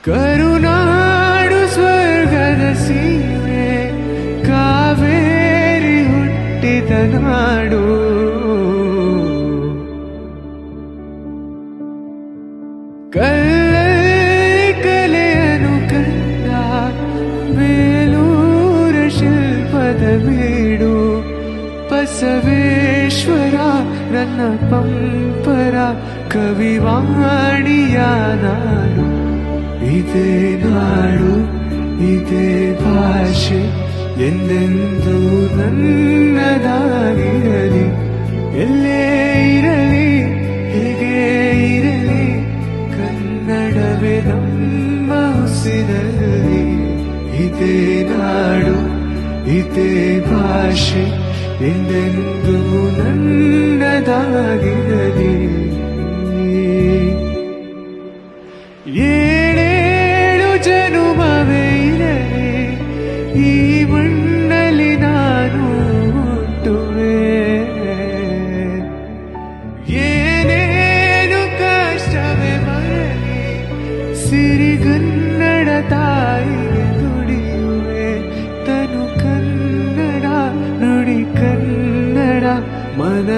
ಕರುನಾಡು ಸ್ವರ್ಗದ ಸೀಮೆ ಕಾವೇರಿ ಹುಟ್ಟಿದ ನಾಡು. ಕಲ್ಲಲ್ಲಿ ಕಲೆಯನ್ನು ಕಂಡ ಬೇಲೂರ ಶಿಲ್ಪದ ಬೀಡು. ಬಸವೇಶ್ವರ ನನ್ನ ಪಂಪರ ಕವಿವಾಣಿಯ ನಾಡು. ಇದೇ ನಾಡು ಇದೇ ಭಾಷೆ ಎಂದೆಂದೂ ನನ್ನದಾಗಿರಲಿ. ಎಲ್ಲೇ ಇರಲಿ ಹೇಗೆ ಇರಲಿ ಕನ್ನಡವೇ ನಮ್ಮ ಉಸಿರಲ್ಲಿ. ಇದೇ ನಾಡು ಇದೇ ಭಾಷೆ ಎಂದೆಂದೂ ನನ್ನದಾಗಿರಲಿ. ಏಳೇಳು ಜನುಮವೇ ಇರಲಿ ಈ ಮಣ್ಣಲ್ಲಿ ನಾನು ಹುಟ್ಟುವೆ. ಏನೇನು ಕಷ್ಟವೇ ಬರಲಿ ಸಿರಿಗನ್ನಡ ತಾಯಿಗೆ ದುಡಿಯುವೆ. ತನು ಕನ್ನಡ ನುಡಿ ಕನ್ನಡ ಮನ